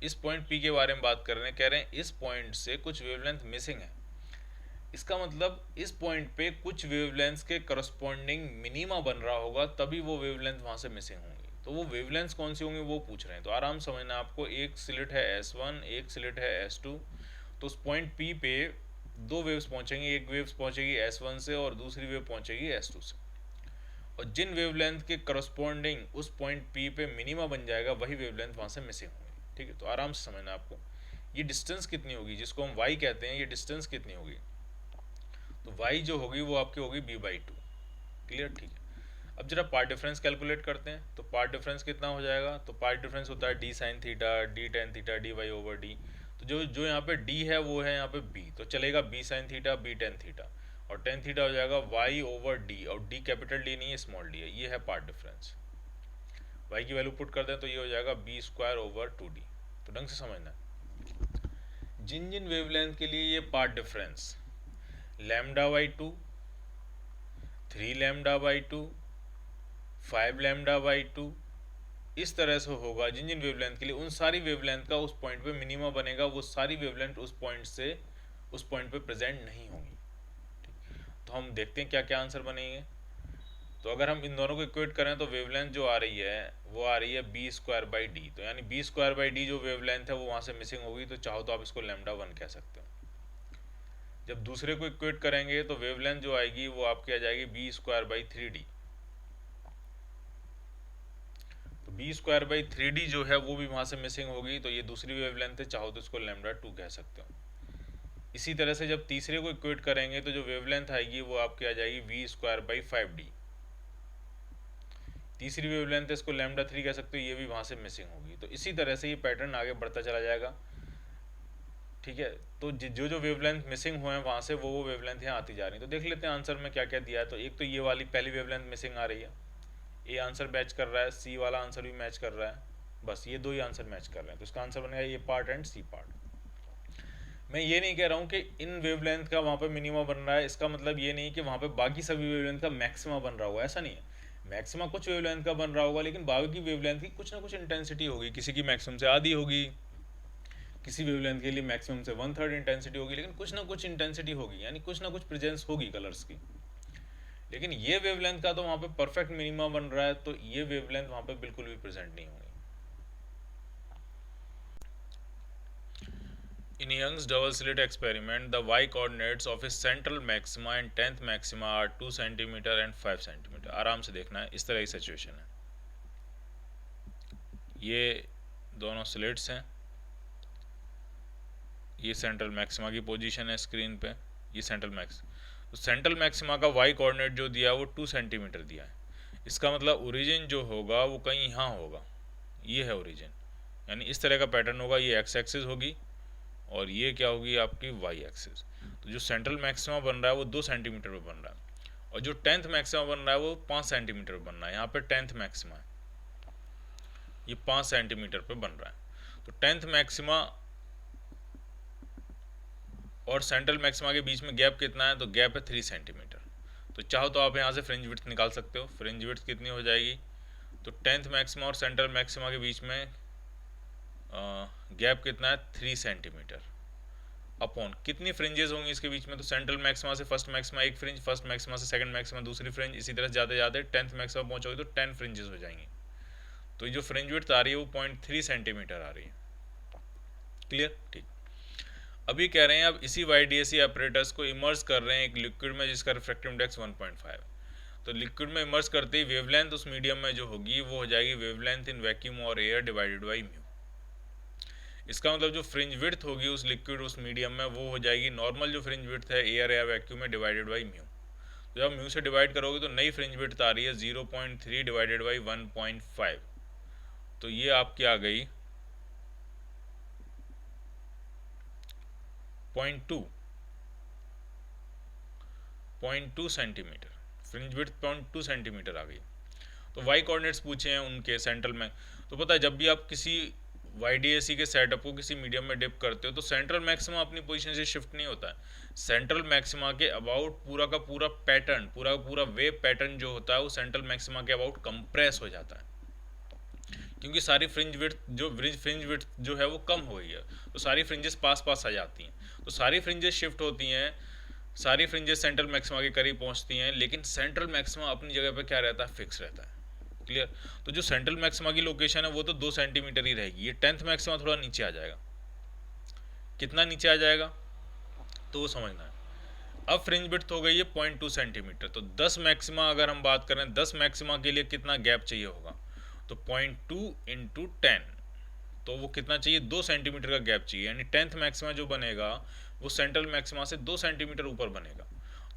इस पॉइंट P के बारे में बात कर रहे हैं। कह रहे हैं इस पॉइंट से कुछ वेवलेंथ मिसिंग है। इसका मतलब इस पॉइंट पे कुछ वेवलेंथ्स के करस्पॉन्डिंग मिनिमा बन रहा होगा, तभी वो वेवलेंथ वहाँ से मिसिंग होंगी। तो वो वेवलेंथ्स कौन सी होंगी वो पूछ रहे हैं। तो आराम समझना आपको, एक स्लिट है S1, एक स्लिट है S2। तो उस पॉइंट P पे दो वेव्स पहुंचेंगी, एक वेव्स पहुंचेगी S1 से और दूसरी वेव पहुंचेगी S2 से, और जिन वेवलेंथ के करस्पॉन्डिंग उस पॉइंट P पे मिनिमा बन जाएगा वही वेवलेंथ वहाँ से मिसिंग होगी। ठीक है, तो आराम से समझना आपको ये डिस्टेंस कितनी होगी, जिसको हम y कहते हैं, ये डिस्टेंस कितनी होगी, तो y जो होगी वो आपकी होगी b/2। क्लियर, ठीक है। अब जरा पार्ट डिफरेंस कैलकुलेट करते हैं, तो पार्ट डिफरेंस कितना हो जाएगा, तो पार्ट डिफरेंस होता है d sin theta d tan theta dy/d। तो जो जो यहाँ पे d है वो है यहाँ पे b, तो चलेगा b sin theta b tan theta, और tan थीटा हो जाएगा y/d, और d कैपिटल D नहीं है, स्मॉल d है। ये है पार्ट डिफरेंस। y की वैल्यू पुट कर दें तो ये हो जाएगा b²/2d। तो ढंग से समझना, जिन जिन वेवलेंथ के लिए ये पार्ट डिफरेंस λ/2, 3 λ/2, 5 λ/2 इस तरह से होगा, जिन जिन वेवलेंथ के लिए, उन सारी वेवलेंथ का उस पॉइंट पे मिनिमा बनेगा, वो सारी वेवलेंथ उस पॉइंट से उस पॉइंट पे प्रेजेंट नहीं होंगी। तो हम देखते हैं क्या क्या आंसर बनेंगे। तो अगर हम इन दोनों को इक्वेट करें तो वेवलेंथ जो आ रही है वो आ रही है b²/d, तो यानी b²/d जो वेवलेंथ है वो वहाँ से मिसिंग होगी, तो चाहो तो आप इसको λ1 कह सकते हो। जब दूसरे को इक्वेट करेंगे तो वेवलेंथ जो आएगी वो आपकी आ जाएगी b²/3d, तो b²/3d जो है वो भी वहाँ से मिसिंग होगी, तो ये दूसरी वेवलेंथ है, चाहो तो इसको λ2 कह सकते हो। इसी तरह से जब तीसरे को इक्वेट करेंगे तो जो वेवलेंथ आएगी वो आपकी आ जाएगी v²/5d, तीसरी वेवलेंथ है, इसको λ3 कह सकते हो, ये भी वहाँ से मिसिंग होगी। तो इसी तरह से ये पैटर्न आगे बढ़ता चला जाएगा। ठीक है, तो जो जो वेवलेंथ मिसिंग हुए हैं वहाँ से वो वेवलेंथ यहाँ आती जा रही है। तो देख लेते हैं आंसर में क्या क्या दिया है। तो एक तो ये वाली पहली वेवलेंथ मिसिंग आ रही है, ए आंसर मैच कर रहा है, सी वाला आंसर भी मैच कर रहा है, बस ये दो ही आंसर मैच कर रहे हैं, तो इसका आंसर बनेगा ये पार्ट एंड सी पार्ट। मैं ये नहीं कह रहा हूँ कि इन वेवलेंथ का वहाँ पे मिनिमा बन रहा है, इसका मतलब ये नहीं कि वहाँ पे बाकी सभी वेवलेंथ का मैक्सिमा बन रहा होगा, ऐसा नहीं है। मैक्सिमा कुछ वेवलेंथ का बन रहा होगा, लेकिन बाकी वेवलेंथ की कुछ ना कुछ इंटेंसिटी होगी, किसी की मैक्सिमम से आधी होगी, किसी वेवलेंथ के लिए मैक्सिमम से 1/3 इंटेंसिटी होगी, लेकिन कुछ ना कुछ इंटेंसिटी होगी, यानी कुछ ना कुछ प्रेजेंस होगी कलर्स की। लेकिन ये वेवलेंथ का तो वहाँ पे परफेक्ट मिनिमा बन रहा है, तो ये वेवलेंथ वहाँ पे बिल्कुल भी प्रेजेंट नहीं होगी। In Young's double slit experiment, the y coordinates of his central maxima and 10th maxima are 2 cm and 5 cm। आराम से देखना है, इस तरह की सिचुएशन है। ये दोनों स्लिट्स हैं, ये सेंट्रल मैक्सिमा की पोजीशन है स्क्रीन पे, ये सेंट्रल मैक्स। तो सेंट्रल मैक्सिमा का y कोऑर्डिनेट जो दिया है वो 2 सेंटीमीटर दिया है। इसका मतलब ओरिजिन जो होगा वो कहीं यहाँ होगा, ये है ओरिजिन, यानी इस तरह का पैटर्न होगा। ये x एक्सिस होगी और ये क्या होगी आपकी y एक्सिस। तो जो सेंट्रल मैक्सिमा बन रहा है वो 2 सेंटीमीटर पे बन रहा है, और जो 10th मैक्सिमा बन रहा है वो 5 सेंटीमीटर पे बन रहा है। यहाँ पे 10th मैक्सिमा है, ये 5 सेंटीमीटर पे बन रहा है। तो 10th मैक्सिमा और सेंट्रल मैक्सिमा के बीच में गैप कितना है, तो गैप है 3 सेंटीमीटर। तो चाहो तो आप यहाँ से फ्रिंज विड्थ निकाल सकते हो। फ्रिंज विड्थ कितनी हो जाएगी, तो 10th मैक्सिमा और सेंट्रल मैक्सिमा के बीच में गैप कितना है 3 सेंटीमीटर, अपॉन कितनी फ्रिंजेस होंगी इसके बीच में, तो सेंट्रल मैक्सिमा से फर्स्ट मैक्सिमा एक फ्रिंज, फर्स्ट मैक्सिमा से सेकंड मैक्सिमा दूसरी फ्रिंज, इसी तरह जाते जाते 10th मैक्सिमा पहुंचोगे तो 10 फ्रिंजेस हो जाएंगी। तो ये जो फ्रिंज विड्थ आ रही है वो 0.3 सेंटीमीटर आ रही है। क्लियर, ठीक। अभी कह रहे हैं अब इसी YDAC ऑपरेटर्स को इमर्ज कर रहे हैं एक लिक्विड में जिसका रिफ्रैक्टिव इंडेक्स 1.5। तो लिक्विड में इमर्ज करते ही वेवलेंथ उस मीडियम में जो होगी वो हो जाएगी वेवलेंथ इन वैक्यूम और एयर डिवाइडेड बाई म्यू। इसका मतलब जो फ्रिंज विड्थ होगी उस लिक्विड उस मीडियम में वो हो जाएगी नॉर्मल जो फ्रिंज विड्थ है एयर या वैक्यूम में डिवाइडेड बाई म्यू। तो जब म्यू से डिवाइड करोगे तो नई फ्रिंज विड्थ आ रही है 0.3 डिवाइडेड बाई 1.5, तो ये आपकी आ गई 0.2 सेंटीमीटर। फ्रिंज विड्थ 0.2 सेंटीमीटर आ गई। तो वाई कोऑर्डिनेट्स पूछे हैं उनके सेंट्रल में। तो पता है जब भी आप किसी YDAC के सेटअप को किसी मीडियम में डिप करते हो तो सेंट्रल मैक्सिमा अपनी पोजीशन से शिफ्ट नहीं होता है। सेंट्रल मैक्सिमा के अबाउट पूरा का पूरा पैटर्न, पूरा का पूरा वेव पैटर्न जो होता है वो सेंट्रल मैक्सिमा के अबाउट कंप्रेस हो जाता है, क्योंकि सारी फ्रिंज विड्थ जो है वो कम हो गई है, तो सारी फ्रिंजेस पास पास आ जाती हैं। तो सारी फ्रिंजेस शिफ्ट होती हैं, सारी फ्रिंजेस सेंट्रल मैक्सिमा के करीब पहुंचती हैं, लेकिन सेंट्रल मैक्सिमा अपनी जगह पर क्या रहता है, फिक्स रहता है। क्लियर। तो जो सेंट्रल मैक्सिमा की लोकेशन है वो तो 2 सेंटीमीटर ही रहेगी। ये 10th मैक्सिमा थोड़ा नीचे आ जाएगा। कितना नीचे आ जाएगा तो वो समझना है। अब फ्रिंज विड्थ हो गई है 0.2 सेंटीमीटर। तो 10 मैक्सिमा अगर हम बात करें, 10 मैक्सिमा के लिए कितना गैप चाहिए होगा, तो 0.2 इंटू 10, तो वो कितना चाहिए, 2 सेंटीमीटर का गैप चाहिए। यानी 10th मैक्सिमा जो बनेगा वो सेंट्रल मैक्सिमा से 2 सेंटीमीटर ऊपर बनेगा।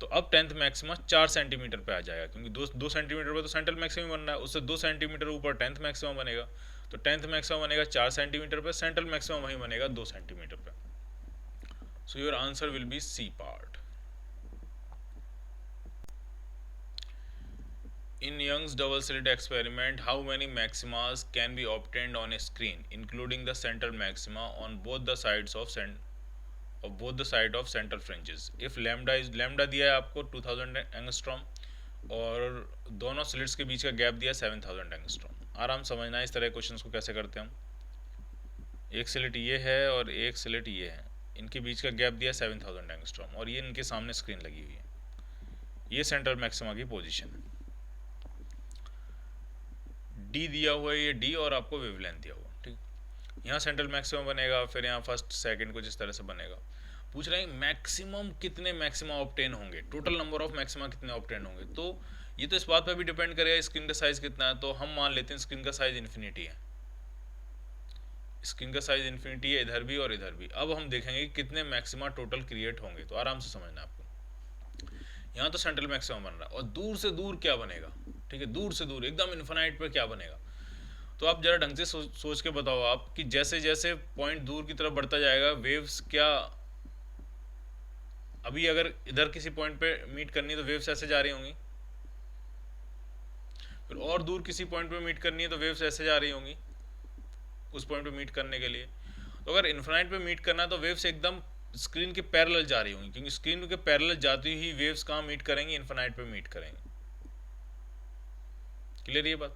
तो अब 10th मैक्सिमा 4 सेंटीमीटर पे आ जाएगा, क्योंकि 2 सेंटीमीटर पे तो सेंट्रल मैक्सिमा बन रहा है, उससे 2 सेंटीमीटर ऊपर 10th मैक्सिमा बनेगा। तो 10th मैक्सिमा बनेगा 4 सेंटीमीटर पे, सेंट्रल मैक्सिमा वहीं बनेगा 2 सेंटीमीटर पे। So your answer will be C part. In Young's double-slit experiment, how many maximas can be obtained on a screen, including the central maxima on both the sides of central fringes? If lambda दिया है आपको 2000 एंगस्ट्रॉम और दोनों स्लिट्स के बीच का गैप दिया 7000 एंगस्ट्रॉम। आराम समझना है इस तरह क्वेश्चंस को कैसे करते हैं हम। एक स्लिट ये है और एक स्लिट ये है, इनके बीच का गैप दिया 7000 एंगस्ट्रॉम और ये इनके सामने स्क्रीन लगी हुई है। ये सेंट्रल मैक्सिमा की पोजीशन है। डी दिया हुआ है, ये डी, और आपको वेवलेंथ दिया हुआ, ठीक। यहाँ सेंट्रल मैक्सिमम बनेगा, फिर यहाँ फर्स्ट सेकंड कुछ इस तरह से बनेगा। पूछ रहे हैं मैक्सिमम कितने मैक्सिमा ऑब्टेन होंगे, टोटल नंबर ऑफ मैक्सिमा कितने ऑब्टेन होंगे। तो ये तो इस बात पर भी डिपेंड करेगा स्क्रीन का साइज कितना है। तो हम मान लेते हैं स्क्रीन का साइज इन्फिनिटी है, स्क्रीन का साइज इन्फिनिटी है इधर भी और इधर भी। अब हम देखेंगे कितने मैक्सिमा टोटल क्रिएट होंगे। तो आराम से समझना आपको, यहाँ तो सेंट्रल मैक्सिमम बन रहा है और दूर से दूर क्या बनेगा, ठीक है, दूर से दूर एकदम इन्फिनाइट पर क्या बनेगा। तो आप जरा ढंग से सोच के बताओ आप कि जैसे जैसे पॉइंट दूर की तरफ बढ़ता जाएगा वेव्स क्या, अभी अगर इधर किसी पॉइंट पे मीट करनी है तो वेव्स ऐसे जा रही होंगी, फिर और दूर किसी पॉइंट पे मीट करनी है तो वेव्स ऐसे जा रही होंगी उस पॉइंट पे मीट करने के लिए। तो अगर इन्फिनाइट पे मीट करना है तो वेव्स एकदम स्क्रीन के पैरेलल जा रही होंगी, क्योंकि स्क्रीन के पैरेलल जाती ही वेव्स कहाँ मीट करेंगी, इन्फिनाइट पे मीट करेंगे। क्लियर ये बात,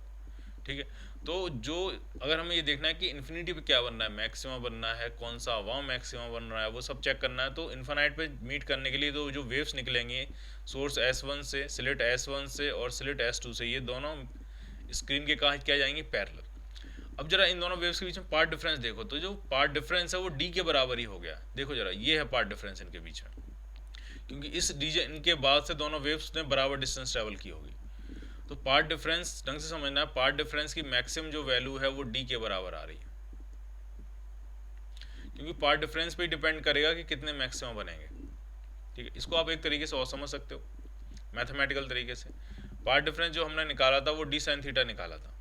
ठीक है। तो जो अगर हमें ये देखना है कि इन्फिनिटी पे क्या बनना है, मैक्सिमा बनना है, कौन सा वहाँ मैक्सिमा बन रहा है, वो सब चेक करना है। तो इन्फिनाइट पे मीट करने के लिए तो जो वेव्स निकलेंगे सोर्स S1 से, स्लिट S1 से और स्लिट S2 से, ये दोनों स्क्रीन के कहाँ क्या जाएंगे, पैरेलल। अब जरा इन दोनों वेव्स के बीच में पार्ट डिफरेंस देखो, तो जो पार्ट डिफरेंस है वो D के बराबर ही हो गया। देखो जरा, ये है पार्ट डिफरेंस इनके बीच में, क्योंकि इस रीजन के बाद से दोनों वेव्स ने बराबर डिस्टेंस ट्रेवल की होगी। तो पार्ट डिफरेंस ढंग से समझना है, पार्ट डिफरेंस की मैक्सिमम जो वैल्यू है वो D के बराबर आ रही है, क्योंकि पार्ट डिफरेंस पे डिपेंड करेगा कि कितने मैक्सिमम बनेंगे, ठीक है। इसको आप एक तरीके से और समझ सकते हो मैथमेटिकल तरीके से। पार्ट डिफरेंस जो हमने निकाला था वो D sin थीटा निकाला था,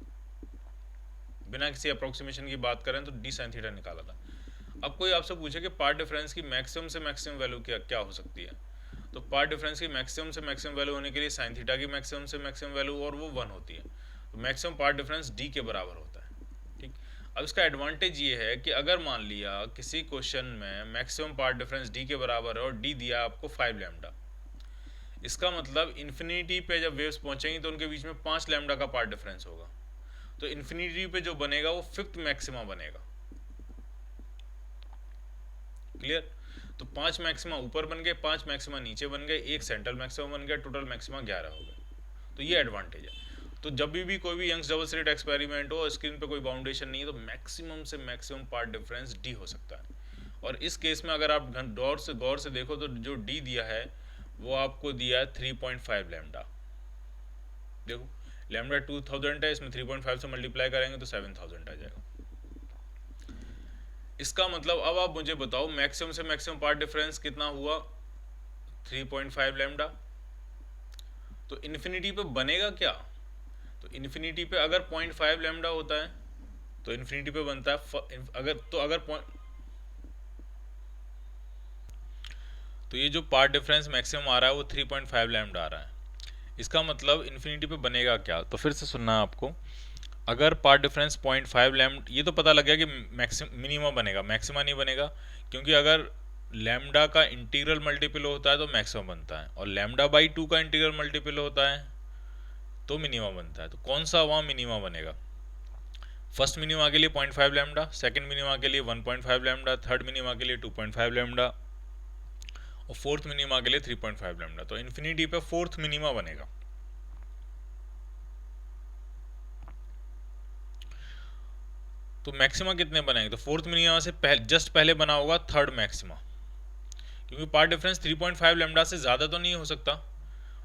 बिना किसी अप्रोक्सीमेशन की बात करें तो D sin थीटा निकाला था। अब कोई आपसे पूछे कि पार्ट डिफरेंस की मैक्सिमम से मैक्सिमम वैल्यू क्या हो सकती है, तो पार्ट डिफरेंस की मैक्सिमम से मैक्सिमम वैल्यू होने के लिए साइन थीटा की मैक्सिमम से मैक्सिमम वैल्यू, और वो 1 होती है। तो मैक्सिमम पार्ट डिफरेंस D के बराबर होता है, ठीक। अब इसका एडवांटेज ये है कि अगर मान लिया किसी क्वेश्चन में मैक्सिमम पार्ट डिफरेंस D के बराबर है और D दिया आपको 5 लैम्डा, इसका मतलब इन्फिनिटी पे जब वेव्स पहुंचेंगी तो उनके बीच में 5 लैम्डा का पार्ट डिफरेंस होगा। तो इन्फिनिटी पे जो बनेगा वो 5th मैक्सिमा बनेगा। क्लियर। तो 5 मैक्सिमा ऊपर बन गए, 5 मैक्सिमा नीचे बन गए, एक सेंट्रल मैक्सिमा बन गया, टोटल मैक्सिमा 11 हो गए। तो ये एडवांटेज है। तो जब भी कोई भी यंग्स डबल स्लिट एक्सपेरिमेंट हो, स्क्रीन पे कोई बाउंडेशन नहीं है, तो मैक्सिमम से मैक्सिमम पार्ट डिफरेंस D हो सकता है। और इस केस में अगर आप गौर से देखो तो जो D दिया है वो आपको दिया है 3.5 लैम्डा। देखो लैम्डा 2000 है, इसमें 3.5 से मल्टीप्लाई करेंगे तो 7000 आ जाएगा। इसका मतलब अब आप मुझे बताओ मैक्सिमम से मैक्सिमम पार्ट डिफरेंस कितना हुआ, 3.5 लैम्डा। तो इन्फिनिटी पे बनेगा क्या, तो इन्फिनिटी पे अगर 0.5 लैम्डा होता है तो इन्फिनिटी पे बनता है तो ये जो पार्ट डिफरेंस मैक्सिमम आ रहा है वो 3.5 लैम्डा आ रहा है। इसका मतलब इन्फिनिटी पे बनेगा क्या, तो फिर से सुनना आपको। अगर पार्ट डिफरेंस 0.5 लैम्डा, ये तो पता लग गया कि मिनिमम बनेगा, मैक्सिमा नहीं बनेगा, क्योंकि अगर लैम्डा का इंटीग्रल मल्टीपल होता है तो मैक्सिमम बनता है, और लैम्डा बाई 2 का इंटीग्रल मल्टीपल होता है तो मिनिमा बनता है। तो कौन सा वहाँ मिनिमा बनेगा, फर्स्ट मिनिमा के लिए 0.5 लैम्डा, सेकंड मिनिमा के लिए 1.5 लैम्डा, थर्ड मिनिमा के लिए 2.5 लैम्डा और फोर्थ मिनिमा के लिए 3.5 लैम्डा। तो इन्फिनिटी पे फोर्थ मिनिमा बनेगा। तो मैक्सिमा कितने बनेंगे, तो फोर्थ मिनिमा से जस्ट पहले बना होगा थर्ड मैक्सिमा, क्योंकि पार्ट डिफरेंस 3.5 लैम्डा से ज़्यादा तो नहीं हो सकता,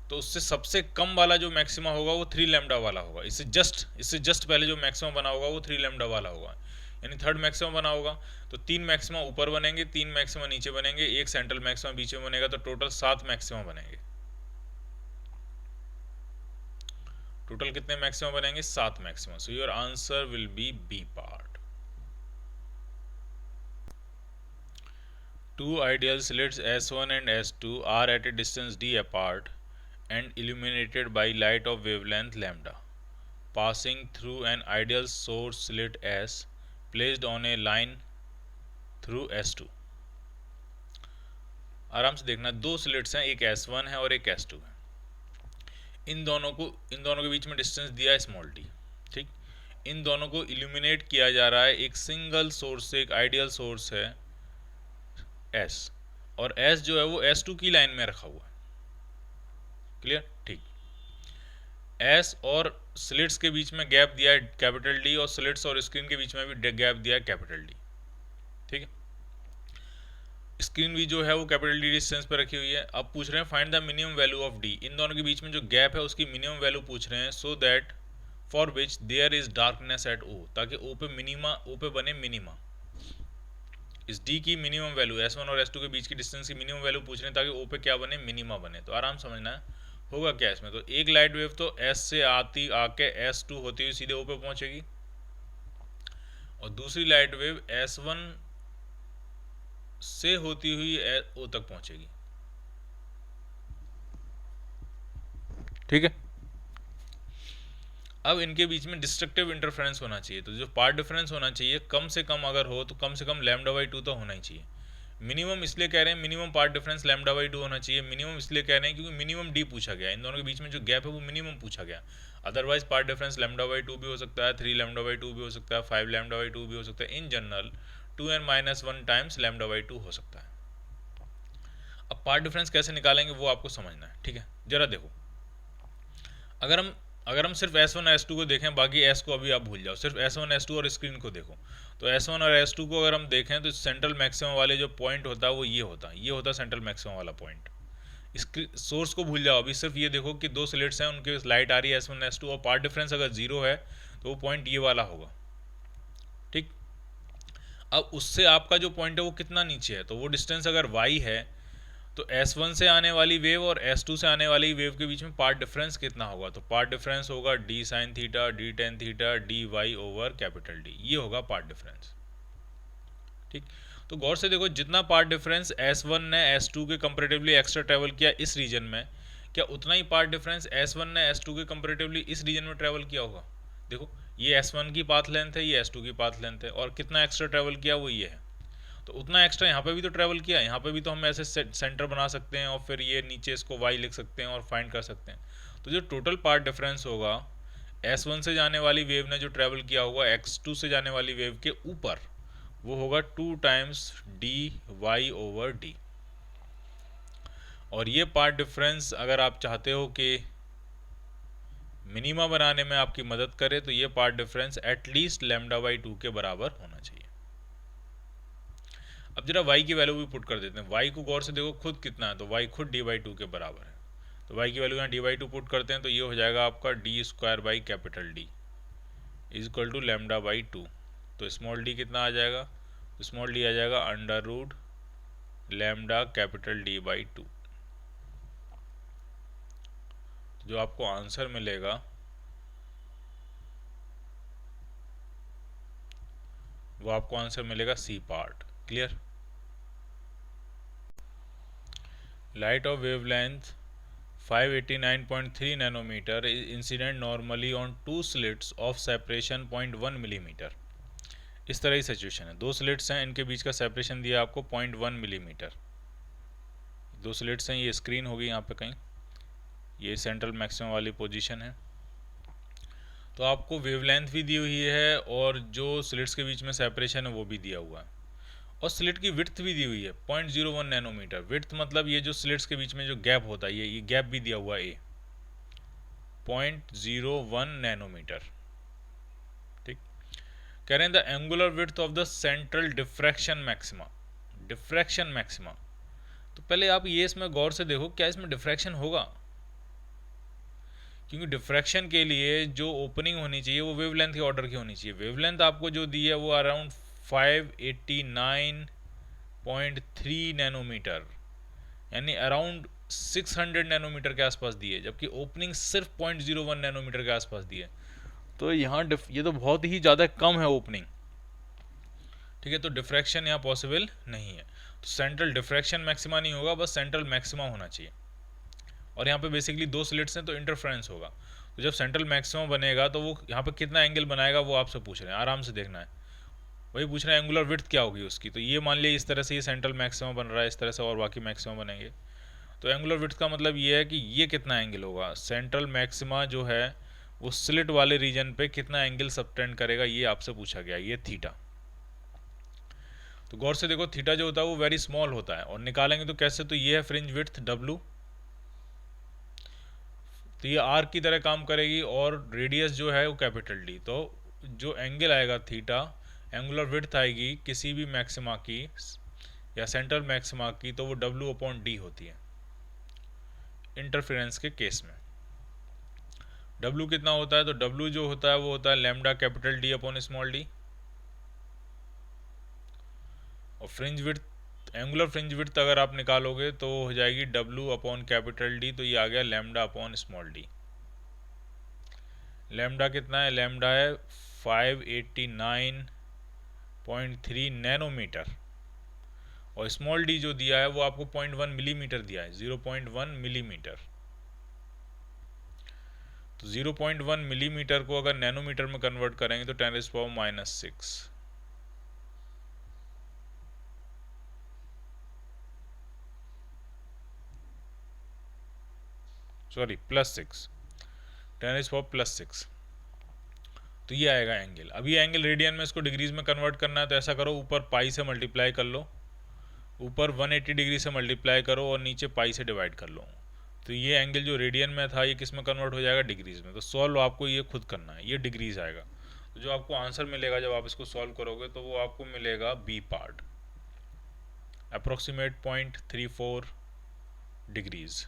तो उससे सबसे कम वाला जो मैक्सिमा होगा वो 3 लैम्डा वाला होगा। इससे जस्ट पहले जो मैक्सिमा बना होगा वो 3 लैम्डा वाला होगा, यानी थर्ड मैक्सिमा बना होगा। तो 3 मैक्सिमा ऊपर बनेंगे, 3 मैक्सिमा नीचे बनेंगे, एक सेंट्रल मैक्सिमा बीच में बनेगा, तो टोटल 7 मैक्सिमा बनेंगे। टोटल कितने मैक्सिमा बनेंगे? 7 maxima. So your answer will be B part. Two ideal slits S1 and S2 are at a distance d apart and illuminated by light of wavelength lambda, passing through an ideal source slit S placed on a line through S2। आराम से देखना, दो स्लिट्स हैं, एक S1 है और एक S2 है। इन दोनों के बीच में डिस्टेंस दिया है स्मॉल डी, ठीक। इन दोनों को इल्यूमिनेट किया जा रहा है एक सिंगल सोर्स से, एक आइडियल सोर्स है S, और S जो है वो S2 की लाइन में रखा हुआ है। क्लियर? ठीक। S और स्लिट्स के बीच में गैप दिया है कैपिटल डी, और स्लिट्स और स्क्रीन के बीच में भी गैप दिया है कैपिटल डी, ठीक है। स्क्रीन भी जो है वो कैपिटल डी डिस्टेंस पे रखी हुई है। अब पूछ रहे हैं find the minimum value of D. इन दोनों के बीच में जो गैप है उसकी मिनिमम वैल्यू पूछ रहे हैं, so that for which there is darkness at O, ताकि ओ पे मिनिमा, ओ पे बने मिनिमा। इस डी की मिनिमम वैल्यू, S1 और S2 के बीच की डिस्टेंस की मिनिमम वैल्यू पूछ रहे हैं ताकि ओ पे क्या बने? मिनिमा बने। तो आराम समझना है होगा क्या इसमें। तो एक लाइट वेव तो S से आके S2 होती हुई सीधे ओ पे पहुंचेगी, और दूसरी लाइट वेव S1 से होती हुई ओ तक पहुंचेगी, ठीक है। अब इनके बीच में डिस्ट्रक्टिव इंटरफेरेंस होना चाहिए, तो जो पार्ट डिफरेंस होना चाहिए कम से कम अगर हो तो कम से कम लैम्डा बाई 2 तो होना ही चाहिए। मिनिमम इसलिए कह रहे हैं, minimum path difference lambda by 2 होना चाहिए। मिनिमम इसलिए कह रहे हैं क्योंकि मिनिमम डी पूछा गया, इन दोनों के बीच में जो गैप है वो मिनिमम पूछा गया। Otherwise path difference lambda by 2 भी हो सकता है, 3 लैम्डा बाई 2 भी हो सकता है, 5 लैम्डा बाई 2 भी हो सकता है। In general 2n-1 times lambda by 2 हो सकता है। अब पार्ट डिफरेंस कैसे निकालेंगे वो आपको समझना है, ठीक है। जरा देखो, अगर हम सिर्फ S1 और S2 को देखें, बाकी S को अभी आप भूल जाओ, सिर्फ S1 S2 और स्क्रीन को देखो, तो S1 और S2 को अगर हम देखें तो सेंट्रल मैक्सिमम वाले जो पॉइंट होता है वो ये होता सेंट्रल मैक्सिमम वाला पॉइंट। सोर्स को भूल जाओ, अभी सिर्फ ये देखो कि दो स्लिट्स हैं, उनके लाइट आ रही है S1 S2, और पार्ट डिफरेंस अगर 0 है तो वो पॉइंट ये वाला होगा, ठीक। अब उससे आपका जो पॉइंट है वो कितना नीचे है, तो वो डिस्टेंस अगर y है तो S1 से आने वाली वेव और S2 से आने वाली वेव के बीच में पार्ट डिफरेंस कितना होगा? तो पार्ट डिफरेंस होगा d sine theta, d tan theta, dy over capital D, ये होगा पार्ट डिफरेंस, ठीक। तो गौर से देखो, जितना पार्ट डिफरेंस S1 ने S2 के कंपैरेटिवली एक्स्ट्रा ट्रैवल किया इस रीजन में, क्या उतना ही पार्ट डिफरेंस S1 ने S2 के कंपैरेटिवली इस रीजन में ट्रैवल किया होगा? देखो, ये S1 की पाथ लेंथ है, ये S2 की पाथ लेंथ है, और कितना एक्स्ट्रा ट्रैवल किया वो ये है। तो उतना एक्स्ट्रा यहाँ पे भी तो ट्रैवल किया है, यहाँ पे भी तो हम ऐसे सेंटर बना सकते हैं और फिर ये नीचे इसको y लिख सकते हैं और फाइंड कर सकते हैं। तो जो टोटल पार्ट डिफरेंस होगा S1 से जाने वाली वेव ने जो ट्रैवल किया होगा X2 से जाने वाली वेव के ऊपर, वो होगा 2 टाइम्स dy ओवर d। और ये पार्ट डिफरेंस अगर आप चाहते हो कि मिनिमा बनाने में आपकी मदद करे तो ये path difference at least lambda by 2 के बराबर होना चाहिए। अब जरा y की वैल्यू भी पुट कर देते हैं। y को गौर से देखो खुद कितना है, तो y खुद डी बाई 2 के बराबर है। तो y की वैल्यू यहाँ डी बाई 2 पुट करते हैं तो ये हो जाएगा आपका D square by capital D is equal to lambda by 2। तो स्मॉल डी कितना आ जाएगा? तो स्मॉल डी आ जाएगा under root lambda capital D by 2। जो आपको आंसर मिलेगा वो आपको आंसर मिलेगा C part. Clear? Light of wavelength 589.3 nanometre is incident normally on two slits of separation 0.1 millimetre. इस तरह की सिचुएशन है, दो स्लिट्स हैं, इनके बीच का सेपरेशन दिया आपको 0.1 मिलीमीटर। दो स्लिट्स हैं, ये स्क्रीन होगी यहाँ पे कहीं, ये सेंट्रल मैक्सिमम वाली पोजीशन है। तो आपको वेवलेंथ भी दी हुई है और जो स्लिट्स के बीच में सेपरेशन है वो भी दिया हुआ है, और स्लिट की विड्थ भी दी हुई है 0.01 नैनोमीटर। विड्थ मतलब ये जो स्लिट्स के बीच में जो गैप होता है, ये गैप भी दिया हुआ है ए 0.01 नैनोमीटर, ठीक। कह रहे हैं the angular width of the central diffraction maxima. Diffraction maxima तो पहले आप ये इसमें गौर से देखो क्या इसमें डिफ्रैक्शन होगा, क्योंकि डिफ्रैक्शन के लिए जो ओपनिंग होनी चाहिए वो वेवलेंथ के ऑर्डर की होनी चाहिए। वेवलेंथ आपको जो दी है वो अराउंड 589.3 नैनोमीटर, यानी अराउंड 600 नैनोमीटर के आसपास दी है, जबकि ओपनिंग सिर्फ 0.01 नैनोमीटर के आसपास दी है। तो यहाँ ये तो बहुत ही ज़्यादा कम है ओपनिंग, ठीक है। तो डिफ्रैक्शन यहाँ पॉसिबल नहीं है। तो सेंट्रल डिफ्रैक्शन मैक्सिमा नहीं होगा, बस सेंट्रल मैक्सिमा होना चाहिए। और यहाँ पे बेसिकली दो स्लिट्स हैं तो इंटरफ्रेंस होगा। तो जब सेंट्रल मैक्सिमा बनेगा तो वो यहाँ पे कितना एंगल बनाएगा वो आपसे पूछ रहे हैं, आराम से देखना है। वही पूछ रहे हैं एंगुलर विड्थ क्या होगी उसकी। तो ये मान लिया इस तरह से ये सेंट्रल मैक्सिमा बन रहा है, इस तरह से और बाकी मैक्सिमा बनेंगे। तो एंगुलर विड्थ का मतलब ये है कि ये कितना एंगल होगा, सेंट्रल मैक्सिमा जो है वो स्लिट वाले रीजन पे कितना एंगल सबटेंड करेगा, ये आपसे पूछा गया, ये थीटा। तो गौर से देखो थीटा जो होता है वो वेरी स्मॉल होता है, और निकालेंगे तो कैसे, तो ये है फ्रिंज विड्थ डब्लू, तो ये आर की तरह काम करेगी, और रेडियस जो है वो कैपिटल डी। तो जो एंगल आएगा थीटा, एंगुलर विड्थ आएगी किसी भी मैक्सिमा की या सेंट्रल मैक्सिमा की, तो वो डब्लू अपॉन डी होती है इंटरफेरेंस के केस में। डब्लू कितना होता है, तो डब्लू जो होता है वो होता है lambda capital D upon small D. और fringe width, angular fringe width अगर आप निकालोगे तो हो जाएगी डब्लू अपॉन कैपिटल डी, तो ये आ गया lambda upon small D. Lambda कितना है, लैम्डा है 589.3 नैनोमीटर, और स्मॉल डी जो दिया है वो आपको 0.1 मिलीमीटर दिया है, 0.1 मिलीमीटर। तो 0.1 मिलीमीटर को अगर नैनोमीटर में कन्वर्ट करेंगे तो 10⁻⁻⁶, सॉरी +6, 10⁻+6। तो ये आएगा एंगल। अभी एंगल रेडियन में इसको डिग्रीज में कन्वर्ट करना है, तो ऐसा करो ऊपर पाई से मल्टीप्लाई कर लो, ऊपर 180 डिग्री से मल्टीप्लाई करो और नीचे पाई से डिवाइड कर लो। तो ये एंगल जो रेडियन में था ये किस में कन्वर्ट हो जाएगा, डिग्रीज में। तो सॉल्व आपको ये खुद करना है, ये डिग्रीज आएगा। तो जो आपको आंसर मिलेगा जब आप इसको सॉल्व करोगे तो वो आपको मिलेगा बी पार्ट, अप्रोक्सीमेट 0.34 डिग्रीज।